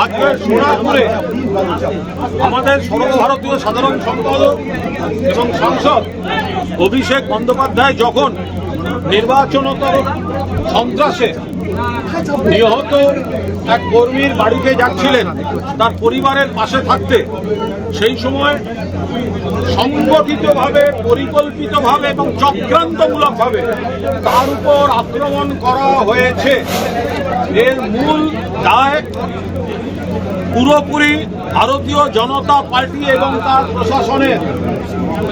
আজকে সোনারপুরে আমাদের সর্বভারতীয় সাধারণ সম্পাদক এবং সাংসদ অভিষেক বন্দ্যোপাধ্যায় যখন নির্বাচনোত্তর সন্ত্রাসে নিহত এক কর্মীর বাড়িতে যাচ্ছিলেন তার পরিবারের পাশে থাকতে, সেই সময় সংগঠিতভাবে, পরিকল্পিতভাবে এবং চক্রান্তমূলকভাবে তার উপর আক্রমণ করা হয়েছে। এর মূল দায় পুরোপুরি ভারতীয় জনতা পার্টি এবং তার প্রশাসনের।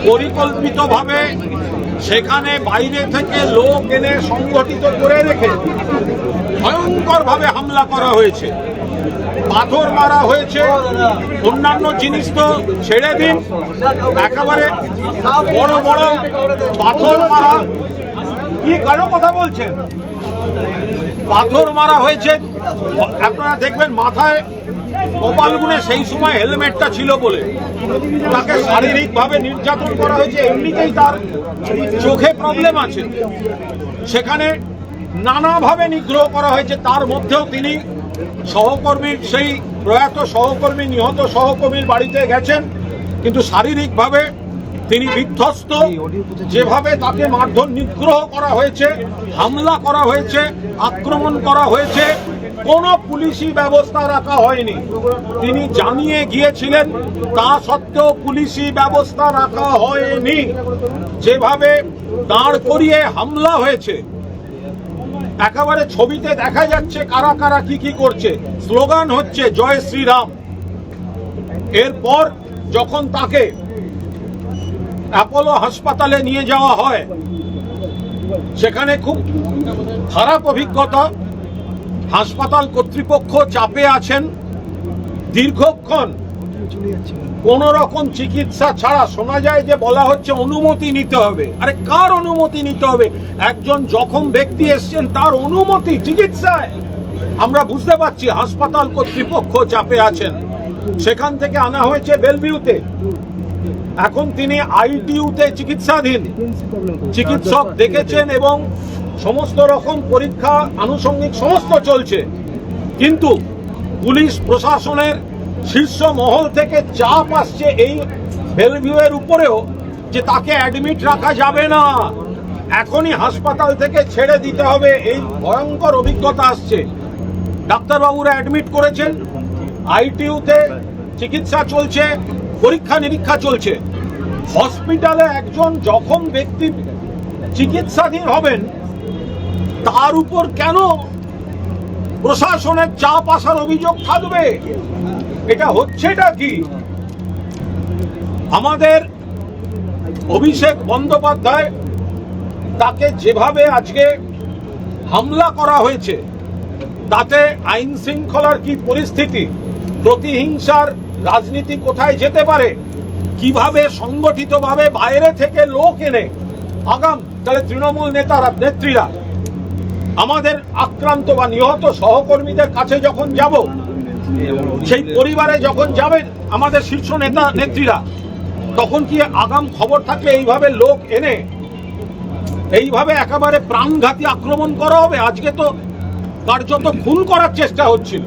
পরিকল্পিতভাবে সেখানে বাইরে থেকে লোক এনে সংগঠিত করে রেখে ভয়ঙ্করভাবে হামলা করা হয়েছে, পাথর মারা হয়েছে, অন্যান্য জিনিস তো ছেড়ে দিন, একেবারে বড় বড় পাথর মারা। কি কারো কথা বলছেন? পাথর মারা হয়েছে। আপনারা দেখবেন মাথায় কপাল গুনে সেই সময় হেলমেটটা ছিল বলে তাকে শারীরিকভাবে নির্যাতন করা হয়েছে। এমনিতেই তার চোখে প্রবলেম আছে, সেখানে নানাভাবে নিগ্রহ করা হয়েছে। তার মধ্যেও তিনি সহকর্মীর, সেই প্রয়াত সহকর্মী, নিহত সহকর্মীর বাড়িতে গেছেন, কিন্তু শারীরিকভাবে তিনি বিধ্বস্ত। যেভাবে তাকে মারধর, নিগ্রহ করা হয়েছে, হামলা করা হয়েছে, আক্রমণ করা হয়েছে, কোনো পুলিশি ব্যবস্থা রাখা হয়নি। তিনি জানিয়ে গিয়েছিলেন, তা সত্ত্বেও পুলিশি ব্যবস্থা রাখা হয়নি। যেভাবে দাঁড় করিয়ে হামলা হয়েছে, একেবারে ছবিতে দেখা যাচ্ছে কারা কারা কি কি করছে। স্লোগান হচ্ছে জয় শ্রীরাম। এরপর যখন তাকে অ্যাপোলো হাসপাতালে নিয়ে যাওয়া হয়, সেখানে খুব খারাপ অভিজ্ঞতা। হাসপাতাল কর্তৃপক্ষ চাপে আছেন, দীর্ঘক্ষণ কোন রকম চিকিৎসা ছাড়া। শোনা যায় যে বলা হচ্ছে অনুমতি নিতে হবে। আরে কার অনুমতি নিতে হবে? একজন জখম ব্যক্তি এসছেন, তার অনুমতি চিকিৎসায়। আমরা বুঝতে পারছি হাসপাতাল কর্তৃপক্ষ চাপে আছেন। সেখান থেকে আনা হয়েছে বেলভিউতে, এখন তিনি আইটিইউতে চিকিৎসাধীন। চিকিৎসক দেখেছেন এবং সমস্ত রকম পরীক্ষা আনুষঙ্গিক সমস্ত চলছে, কিন্তু পুলিশ প্রশাসনের শীর্ষ মহল থেকে চাপ আসছে এই বেলভিউয়ের উপরেও যে তাকে অ্যাডমিট রাখা যাবে না, এখনই হাসপাতাল থেকে ছেড়ে দিতে হবে। এই ভয়ঙ্কর অভিজ্ঞতা আসছে। ডাক্তারবাবুরা অ্যাডমিট করেছেন, আইটিইউতে চিকিৎসা চলছে, পরীক্ষা নিরীক্ষা চলছে। হসপিটালে একজন জখম ব্যক্তি চিকিৎসাধীন হবেন, তার উপর কেন প্রশাসনের চাপ আসার অভিযোগ থাকবে? এটা হচ্ছেটা কি? আমাদের অভিষেক বন্দ্যোপাধ্যায়, তাকে যেভাবে আজকে হামলা করা হয়েছে, তাতে আইন শৃঙ্খলার কি পরিস্থিতি, প্রতিহিংসার রাজনীতি কোথায় যেতে পারে, কিভাবে সংগঠিতভাবে বাইরে থেকে লোক এনে আগাম তাহলে তৃণমূল নেতারা, নেত্রীরা আমাদের আক্রান্ত বা নিহত সহকর্মীদের কাছে যখন যাব, সেই পরিবারে যখন যাবেন আমাদের শীর্ষ নেতা নেত্রীরা, তখন কি আগাম খবর থাকলে এইভাবে লোক এনে এইভাবে একেবারে প্রাণঘাতী আক্রমণ করা হবে? আজকে তো কার্যত খুন করার চেষ্টা হচ্ছিল।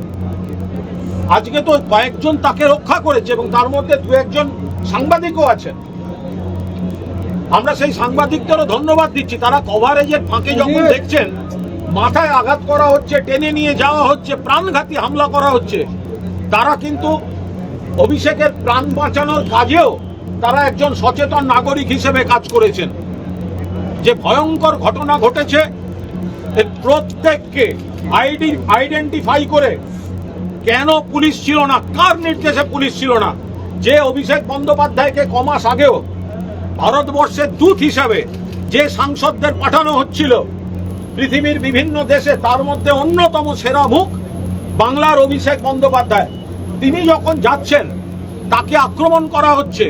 আজকে তো কয়েকজন তাকে রক্ষা করেছে এবং তার মধ্যে দু একজন সাংবাদিকও আছেন। আমরা সেই সাংবাদিকদেরও ধন্যবাদ দিচ্ছি। তারা কভারেজের ফাঁকে যখন দেখছেন মাথায় আঘাত করা হচ্ছে, টেনে নিয়ে যাওয়া হচ্ছে, প্রাণঘাতী হামলা করা হচ্ছে, তারা কিন্তু অভিষেকের প্রাণ বাঁচানোর কাজেও তারা একজন সচেতন নাগরিক হিসেবে কাজ করেছেন। যে ভয়ঙ্কর ঘটনা ঘটেছে, প্রত্যেককে আইডেন্টিফাই করে কেন পুলিশ ছিল না, কার নির্দেশে পুলিশ ছিল না। যে অভিষেক বন্দ্যোপাধ্যায়কে কমাস আগেও ভারতবর্ষের দূত হিসাবে যে সাংসদদের পাঠানো হচ্ছিল পৃথিবীর বিভিন্ন দেশে, তার মধ্যে অন্যতম সেরা মুখ বাংলার অভিষেক বন্দ্যোপাধ্যায়। তিনি যখন যাচ্ছেন, তাকে আক্রমণ করা হচ্ছে,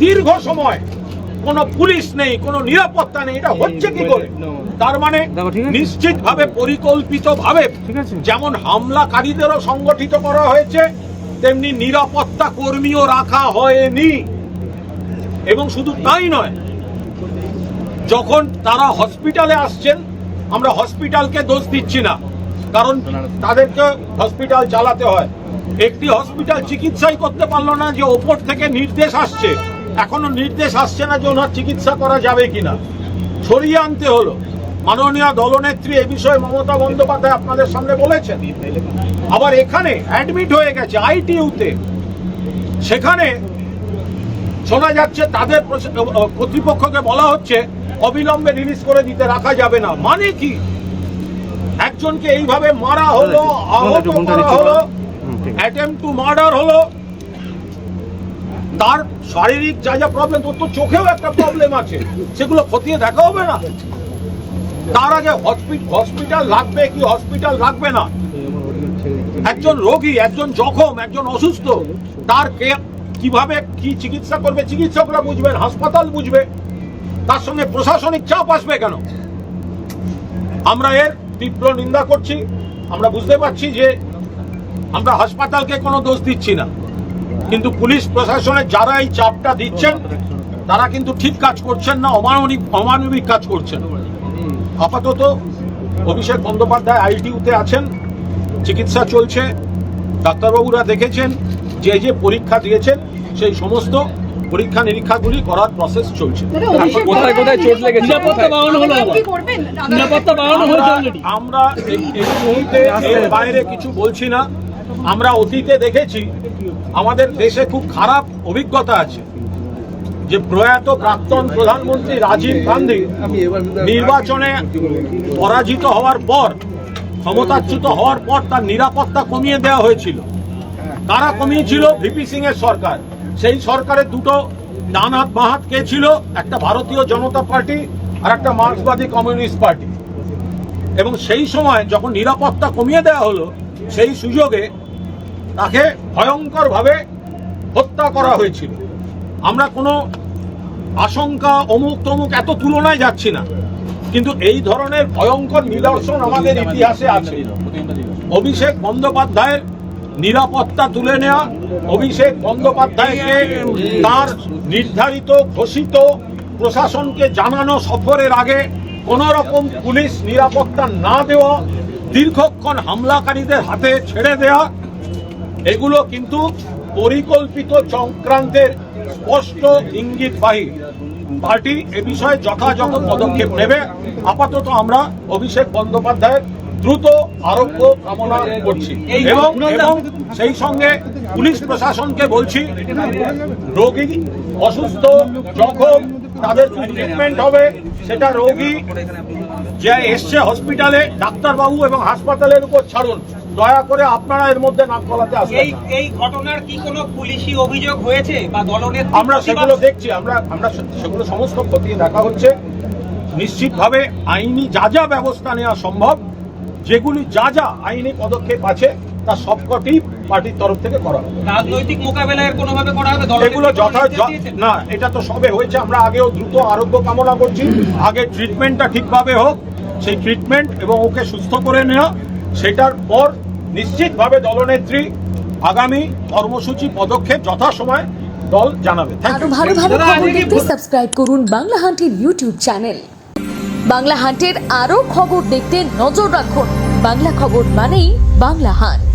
দীর্ঘ সময় কোনো পুলিশ নেই, কোনো নিরাপত্তা নেই। এটা হচ্ছে কি করে? তার মানে নিশ্চিতভাবে পরিকল্পিতভাবে যেমন হামলাকারীদেরও সংগঠিত করা হয়েছে, তেমনি নিরাপত্তা কর্মীও রাখা হয়নি। এবং শুধু তাই নয়, যখন তারা হসপিটালে আসছেন, আমরা হসপিটালকে দোষ দিচ্ছি না, কারণ তাদেরকে হসপিটাল চালাতে হয়, একটি হসপিটাল চিকিৎসাই করতে পারলো না, যে ওপর থেকে নির্দেশ আসছে, এখনো নির্দেশ আসছে না যে ওনার চিকিৎসা করা যাবে কিনা, সরিয়ে আনতে হলো। মাননীয় দলনেত্রী এ বিষয়ে মমতা বন্দ্যোপাধ্যায় আপনাদের সামনে বলেছেন। আবার এখানে অ্যাডমিট হয়ে গেছে আইটিইউতে, সেখানে শোনা যাচ্ছে তাদের কর্তৃপক্ষকে বলা হচ্ছে অবিলম্বে রিলিজ করে দিতে, রাখা যাবে না। মানে কি? একজনকে এইভাবে মারা হলো, আহত করা হলো, অ্যাটেম্পট টু মার্ডার হলো, তার শারীরিক যা যা প্রবলেম, ওর তো চোখেও একটা প্রবলেম আছে, সেগুলো খতিয়ে দেখা হবে না? তার আগে হসপিটাল লাগবে কি হসপিটাল লাগবে না, একজন রোগী, একজন জখম, একজন অসুস্থ, তার কিভাবে কি চিকিৎসা করবে চিকিৎসকরা বুঝবেন, হাসপাতাল বুঝবে, তার সঙ্গে প্রশাসনিক চাপ আসবে কেন? আমরা এর তীব্র নিন্দা করছি। আমরা বুঝতে পারছি যে আমরা হাসপাতালকে কোনো দোষ দিচ্ছি না, কিন্তু পুলিশ প্রশাসনের যারা এই চাপটা দিচ্ছেন তারা কিন্তু ঠিক কাজ করছেন না, অমানবিক কাজ করছেন। আপাতত অভিষেক বন্দ্যোপাধ্যায় আইটিইউতে আছেন, চিকিৎসা চলছে, ডাক্তারবাবুরা দেখেছেন, যে যে পরীক্ষা দিয়েছেন সেই সমস্ত পরীক্ষা নিরীক্ষাগুলি করার প্রসেস চলছে। কোথায় কোথায় চোট লেগেছে? নিরাপত্তা বাড়ানো হলো, নিরাপত্তা বাড়ানো হয়েছে অলরেডি। আমরা এই মুহূর্তে এর বাইরে কিছু বলছি না। আমরা অতীতে দেখেছি, আমাদের দেশে খুব খারাপ অভিজ্ঞতা আছে, যে প্রয়াত প্রাক্তন প্রধানমন্ত্রী রাজীব গান্ধী নির্বাচনে পরাজিত হওয়ার পর, ক্ষমতাচ্যুত হওয়ার পর তার নিরাপত্তা কমিয়ে দেওয়া হয়েছিল। কারা কমিয়েছিল? ভিপি সিং এর সরকার। সেই সরকারের দুটো ডান হাত বাঁ হাত কে ছিল? একটা ভারতীয় জনতা পার্টি আর একটা মার্ক্সবাদী কমিউনিস্ট পার্টি। এবং সেই সময় যখন নিরাপত্তা কমিয়ে দেওয়া হলো, সেই সুযোগে তাকে ভয়ঙ্করভাবে হত্যা করা হয়েছিল। আমরা কোনো আশঙ্কা অমুক তমুক এত তুলনায় যাচ্ছি না, কিন্তু এই ধরনের ভয়ঙ্কর নিদর্শন আমাদের ইতিহাসে আছে। অভিষেক বন্দ্যোপাধ্যায়ের নিরাপত্তা তুলে নেওয়া, অভিষেক বন্দ্যোপাধ্যায়কে তার নির্ধারিত ঘোষিত প্রশাসনকে জানানো সফরের আগে কোন রকম পুলিশ নিরাপত্তা না দেওয়া, দীর্ঘক্ষণ হামলাকারীদের হাতে ছেড়ে দেওয়া, এগুলো কিন্তু পরিকল্পিত চক্রান্তের স্পষ্ট ইঙ্গিতবাহী। পার্টি এ বিষয়ে যথাযথ পদক্ষেপ নেবে। আপাতত আমরা অভিষেক বন্দ্যোপাধ্যায়ের দ্রুত আরোগ্য কামনা করছি এবং সেই সঙ্গে পুলিশ প্রশাসনকে বলছি, রোগী অসুস্থ জখম তাদের ট্রিটমেন্ট হবে, সেটা রোগী যে এসছে হসপিটালে, ডাক্তারবাবু এবং হাসপাতালের উপর ছাড়ুন। দয়া করে আপনারা এর মধ্যে নাক গলাতে আসবেন। এই ঘটনার কি কোনো পুলিশি অভিযোগ হয়েছে বা দলনেত্রী? আমরা সেগুলো দেখছি, আমরা সেগুলো সমস্ত খতিয়ে দেখা হচ্ছে। নিশ্চিতভাবে আইনি যা যা ব্যবস্থা নেওয়া সম্ভব, যেগুলি যা যা আইনি পদক্ষেপ আছে, তার সবকটি পার্টির তরফ থেকে করা হবে। রাজনৈতিক মোকাবেলায় কোনোভাবে করা হবে? এগুলো না, এটা তো সবে হয়েছে। আমরা আগেও দ্রুত আরোগ্য কামনা করছি। আগে ট্রিটমেন্টটা ঠিকভাবে হোক, সেই ট্রিটমেন্ট এবং ওকে সুস্থ করে নেওয়া, সেটার পর নিশ্চিতভাবে দলনেত্রী আগামী কর্মসূচি পদক্ষেপ যথাসময়ে দল জানাবে। আরো ভালো ভালো খবর দেখতে সাবস্ক্রাইব করুন বাংলা হান্টের ইউটিউব চ্যানেল। বাংলা হান্টের আরো খবর দেখতে নজর রাখুন। বাংলা খবর মানেই বাংলা হান্ট।